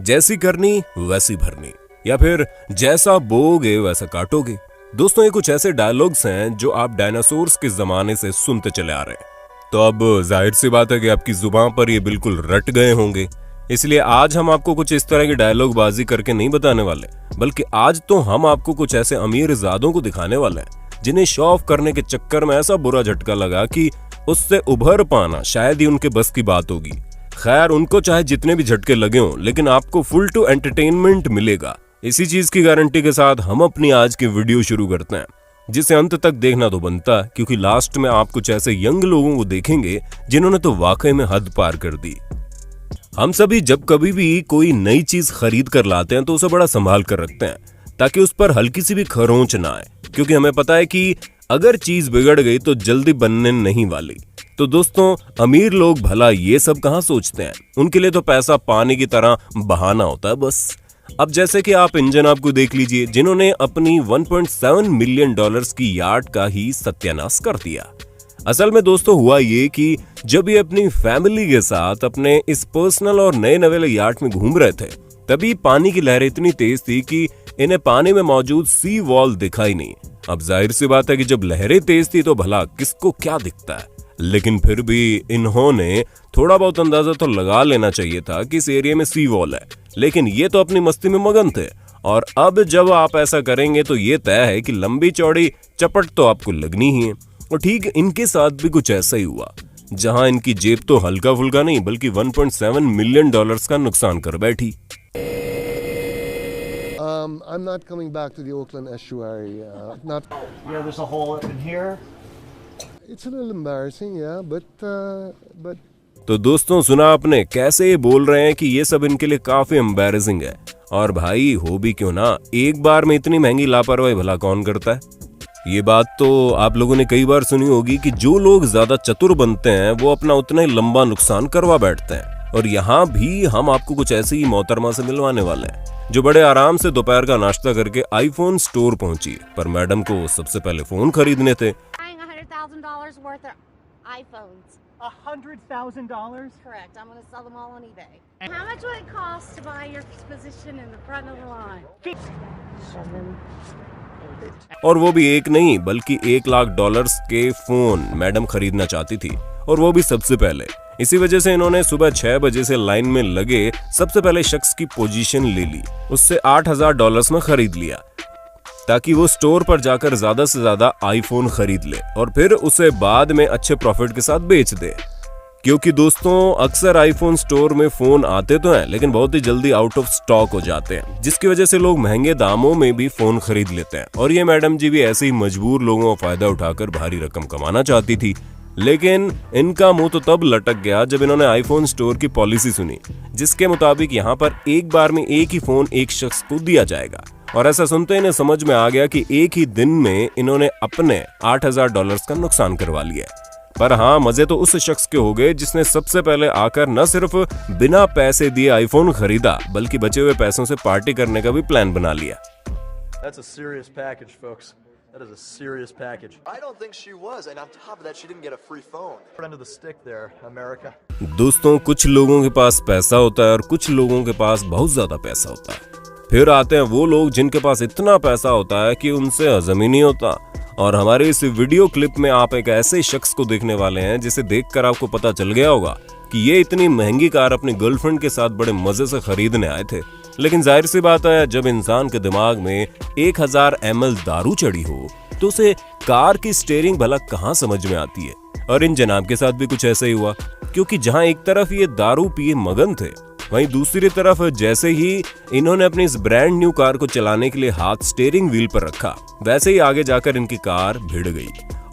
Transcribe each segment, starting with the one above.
जैसी करनी वैसी भरनी, या फिर जैसा बोओगे वैसा काटोगे। दोस्तों, ये कुछ ऐसे डायलॉग्स हैं जो आप डायनासोर्स के जमाने से सुनते चले आ रहे हैं। तो अब जाहिर सी बात है कि आपकी जुबान पर ये बिल्कुल रट गए होंगे। इसलिए आज हम आपको कुछ इस तरह की डायलॉग बाजी करके नहीं बताने वाले, बल्कि आज तो हम आपको कुछ ऐसे अमीर ज़ादों को दिखाने वाले हैं जिन्हें शो ऑफ करने के चक्कर में ऐसा बुरा झटका लगा कि उससे उभर पाना शायद ही उनके बस की बात होगी। खैर, उनको चाहे जितने भी झटके लगे हों, लेकिन आपको फुल टू एंटरटेनमेंट मिलेगा। इसी चीज की गारंटी के साथ हम अपनी आज की वीडियो शुरू करते हैं, जिसे अंत तक देखना तो बनता है, क्योंकि लास्ट में आप कुछ ऐसे यंग लोगों को देखेंगे जिन्होंने तो वाकई में हद पार कर दी। हम सभी जब कभी भी कोई नई चीज खरीद कर लाते हैं तो उसे बड़ा संभाल कर रखते हैं, ताकि उस पर हल्की सी भी खरोंच ना आए, क्योंकि हमें पता है कि अगर चीज बिगड़ गई तो जल्दी बनने नहीं वाली। तो दोस्तों, अमीर लोग भला ये सब कहां सोचते हैं, उनके लिए तो पैसा पानी की तरह बहाना होता है बस। अब जैसे कि आप इंजन आपको देख लीजिए, जिन्होंने अपनी 1.7 मिलियन डॉलर्स की यार्ड का ही सत्यानाश कर दिया। असल में दोस्तों हुआ ये कि जब ये अपनी फैमिली के साथ अपने इस पर्सनल और नए नवेले यार्ड में घूम रहे थे, तभी पानी की लहरें इतनी तेज थी कि इन्हें पानी में मौजूद सी वॉल दिखाई नहीं। अब जाहिर सी बात है कि जब लहरें तेज थी तो भला किसको क्या दिखता है, लेकिन फिर भी इन्होंने थोड़ा बहुत अंदाजा तो लगा लेना चाहिए था कि इस एरिया में सी वॉल है, लेकिन ये तो अपनी मस्ती में मगन थे। और अब जब आप ऐसा करेंगे तो ये तय है कि लंबी चौड़ी चपट तो आपको लगनी ही है। और ठीक इनके साथ भी कुछ ऐसा ही हुआ, जहां इनकी जेब तो हल्का फुल्का नहीं बल्कि 1.7 मिलियन डॉलर्स का नुकसान कर बैठी। I'm not coming back to the Oakland estuary. Not. Yeah, there's a hole in here. It's a little embarrassing, yeah, but. तो दोस्तों, सुना आपने कैसे ये बोल रहे हैं कि ये सब इनके लिए काफी एम्बैरेसिंग है। और भाई हो भी क्यों ना, एक बार में इतनी महंगी लापरवाही भला कौन करता है। ये बात तो आप लोगों ने कई बार सुनी होगी कि जो लोग ज्यादा चतुर बनते हैं वो अपना उतना ही लंबा नुकसान करवा बैठते हैं। और यहाँ भी हम आपको कुछ ऐसे ही मोहतरमा से मिलवाने वाले हैं, जो बड़े आराम से दोपहर का नाश्ता करके आईफोन स्टोर पहुंची, पर मैडम को सबसे पहले फोन खरीदने थे। $100,000 worth of iPhones. $100,000? Correct. I'm going to sell them all on eBay. How much would it cost to buy your position in the front of the line? 7. और वो भी एक नहीं बल्कि $1 लाख के फोन मैडम खरीदना चाहती थी, और वो भी सबसे पहले। इसी वजह से इन्होंने सुबह 6 बजे से लाइन में लगे सबसे पहले शख्स की पोजीशन ले ली, उससे $8,000 में खरीद लिया, ताकि वो स्टोर पर जाकर ज्यादा से ज्यादा आईफोन खरीद ले और फिर उसे बाद में अच्छे प्रॉफिट के साथ बेच दे। क्योंकि दोस्तों, अक्सर आईफोन स्टोर में फोन आते तो हैं, लेकिन बहुत ही जल्दी आउट ऑफ स्टॉक हो जाते हैं, जिसकी वजह से लोग महंगे दामों में भी फोन खरीद लेते हैं। और ये मैडम जी भी ऐसे ही मजबूर लोगों का फायदा उठाकर भारी रकम कमाना चाहती थी। लेकिन इनका मुंह तो तब लटक गया जब इन्होंने आईफोन स्टोर की पॉलिसी सुनी, जिसके मुताबिक यहाँ पर एक बार में एक ही फोन एक शख्स को दिया जाएगा। और ऐसा सुनते इन्हें समझ में आ गया कि एक ही दिन में इन्होंने अपने $8,000 का नुकसान करवा लिया। पर हाँ, मजे तो उस शख्स के हो गए जिसने सबसे पहले आकर न सिर्फ बिना पैसे दिए आईफोन खरीदा, बल्कि बचे हुए पैसों से पार्टी करने का भी प्लान बना लिया। That's a serious package, folks. That is a serious package. I don't think she was, and on top of that, she didn't get a free phone. End of the stick there, America. दोस्तों, कुछ लोगों के पास पैसा होता है और कुछ लोगों के पास बहुत ज्यादा पैसा होता है। फिर आते हैं वो लोग जिनके पास इतना पैसा होता है कि उनसे हजम ही नहीं होता। और हमारे इस वीडियो क्लिप में आप एक ऐसे शख्स को देखने वाले हैं जिसे देखकर आपको पता चल गया होगा कि ये इतनी महंगी कार अपनी गर्लफ्रेंड के साथ बड़े मजे से खरीदने आए थे। लेकिन जाहिर सी बात है, जब इंसान के दिमाग में 1000 ml दारू चढ़ी हो तो उसे कार की स्टीयरिंग भला कहाँ समझ में आती है। और इन जनाब के साथ भी कुछ ऐसा ही हुआ, क्योंकि जहां एक तरफ ये दारू पिए मगन थे, वहीं दूसरी तरफ जैसे ही इन्होंने अपनी इस ब्रांड न्यू कार को चलाने के लिए हाथ स्टीयरिंग व्हील पर रखा, वैसे ही आगे जाकर इनकी कार भिड़ गई,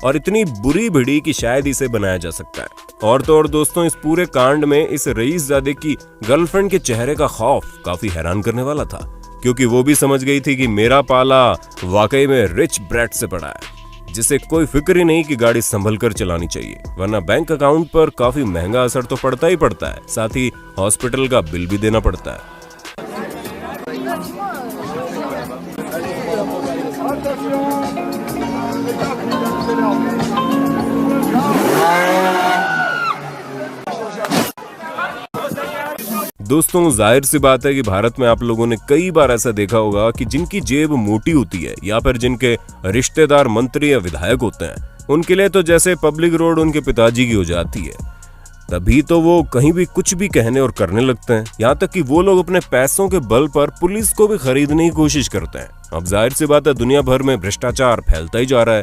और इतनी बुरी भिड़ी कि शायद इसे बनाया जा सकता है। और तो और दोस्तों, इस पूरे कांड में इस रईसजादे की गर्लफ्रेंड के चेहरे का खौफ काफी हैरान करने वाला था, क्योंकि वो भी समझ गई थी कि मेरा पाला वाकई में रिच ब्रैट से पड़ा है, जिसे कोई फिक्र ही नहीं कि गाड़ी संभल कर चलानी चाहिए, वरना बैंक अकाउंट पर काफी महंगा असर तो पड़ता ही पड़ता है, साथ ही हॉस्पिटल का बिल भी देना पड़ता है। दोस्तों जाहिर सी बात है कि भारत में आप लोगों ने कई बार ऐसा देखा होगा कि जिनकी जेब मोटी होती है या फिर जिनके रिश्तेदार मंत्री या विधायक होते हैं, उनके लिए तो जैसे पब्लिक रोड उनके पिताजी की हो जाती है। तभी तो वो कहीं भी कुछ भी कहने और करने लगते हैं, यहाँ तक कि वो लोग अपने पैसों के बल पर पुलिस को भी खरीदने की कोशिश करते हैं। अब जाहिर सी बात है दुनिया भर में भ्रष्टाचार फैलता ही जा रहा है,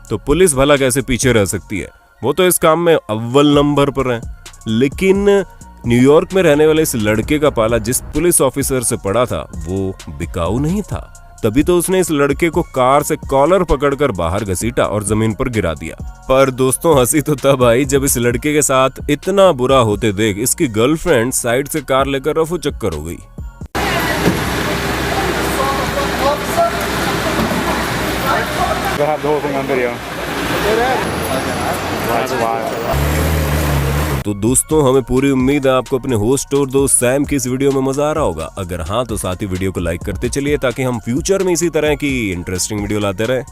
तो पुलिस भला कैसे पीछे रह सकती है। वो तो इस काम में अव्वल नंबर पर है। लेकिन न्यूयॉर्क में रहने वाले इस लड़के का पाला जिस पुलिस ऑफिसर से पड़ा था वो बिकाऊ नहीं था। तभी तो उसने इस लड़के को कार से कॉलर पकड़कर बाहर घसीटा और जमीन पर गिरा दिया। पर दोस्तों हंसी तो तब आई जब इस लड़के के साथ इतना बुरा होते देख इसकी गर्लफ्रेंड साइड से कार लेकर रफू चक्कर हो गई। तो दोस्तों हमें पूरी उम्मीद है आपको अपने होस्ट और दोस्त सैम की इस वीडियो में मजा आ रहा होगा। अगर हाँ तो साथ ही वीडियो को लाइक करते चलिए ताकि हम फ्यूचर में इसी तरह की इंटरेस्टिंग वीडियो लाते रहें।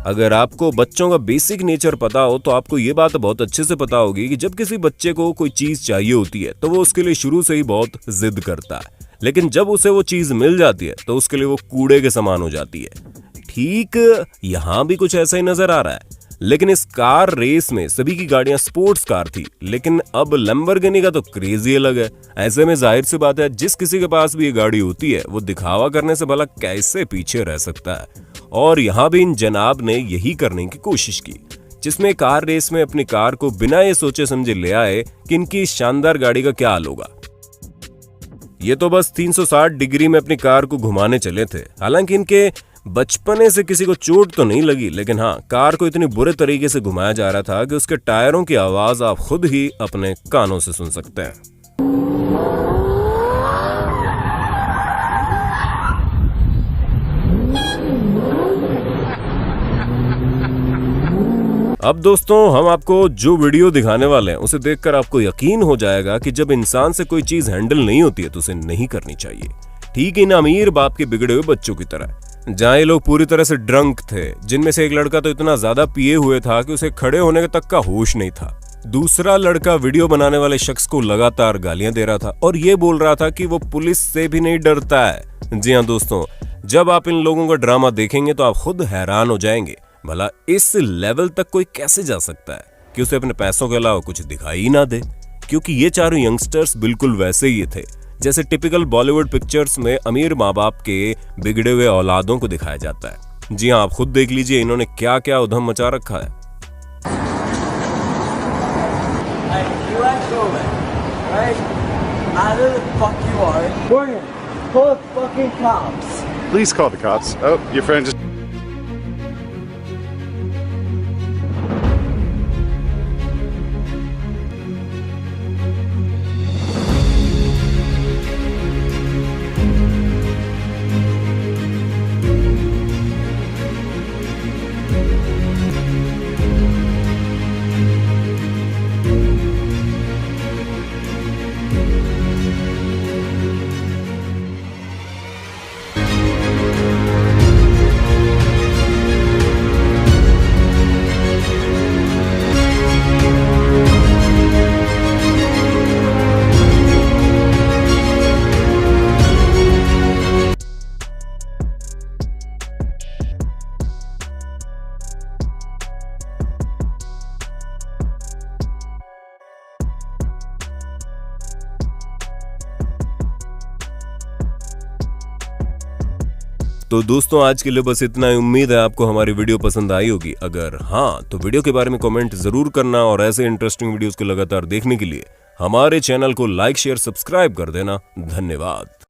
अगर आपको बच्चों का बेसिक नेचर पता हो तो आपको ये बात बहुत अच्छे से पता होगी कि जब किसी बच्चे को कोई चीज चाहिए होती है तो वो उसके लिए शुरू से ही बहुत जिद करता है, लेकिन जब उसे वो चीज मिल जाती है तो उसके लिए वो कूड़े के समान हो जाती है। ठीक यहाँ भी कुछ ऐसा ही नजर आ रहा है, लेकिन इस कार रेस में सभी की गाड़ियां स्पोर्ट्स कार थी, लेकिन अब लैम्बोर्गिनी का तो क्रेज ही अलग है। ऐसे में जाहिर सी बात है जिस किसी के पास भी ये गाड़ी होती है वो दिखावा करने से भला कैसे पीछे रह सकता है। और यहाँ भी इन जनाब ने यही करने की कोशिश की, जिसमें कार रेस में अपनी कार को बिना ये सोचे समझे ले आए कि इनकी शानदार गाड़ी का क्या हाल होगा। ये तो बस 360 डिग्री में अपनी कार को घुमाने चले थे। हालांकि इनके बचपने से किसी को चोट तो नहीं लगी, लेकिन हाँ कार को इतनी बुरे तरीके से घुमाया जा रहा था कि उसके टायरों की आवाज आप खुद ही अपने कानों से सुन सकते हैं। अब दोस्तों हम आपको जो वीडियो दिखाने वाले हैं उसे देखकर आपको यकीन हो जाएगा कि जब इंसान से कोई चीज हैंडल नहीं होती है तो उसे नहीं करनी चाहिए। ठीक इन अमीर बाप के बिगड़े हुए बच्चों की तरह, जहाँ ये लोग पूरी तरह से ड्रंक थे, जिनमें से एक लड़का तो इतना ज्यादा पिए हुए था कि उसे खड़े होने तक का होश नहीं था। दूसरा लड़का वीडियो बनाने वाले शख्स को लगातार गालियां दे रहा था और ये बोल रहा था कि वो पुलिस से भी नहीं डरता है। जी हाँ दोस्तों, जब आप इन लोगों का ड्रामा देखेंगे तो आप खुद हैरान हो जाएंगे, भला इस लेवल तक कोई कैसे जा सकता है कि उसे अपने पैसों के अलावा कुछ दिखाई ही ना दे। क्योंकि ये चारों यंगस्टर्स बिल्कुल वैसे ही थे जैसे टिपिकल बॉलीवुड पिक्चर्स में अमीर माँ बाप के बिगड़े हुए औलादों को दिखाया जाता है। जी हाँ, आप खुद देख लीजिए इन्होंने क्या क्या उधम मचा रखा है। Please call the cops. Oh, your friend just... तो दोस्तों आज के लिए बस इतना ही। उम्मीद है आपको हमारी वीडियो पसंद आई होगी। अगर हाँ तो वीडियो के बारे में कमेंट जरूर करना और ऐसे इंटरेस्टिंग वीडियोस को लगातार देखने के लिए हमारे चैनल को लाइक शेयर सब्सक्राइब कर देना। धन्यवाद।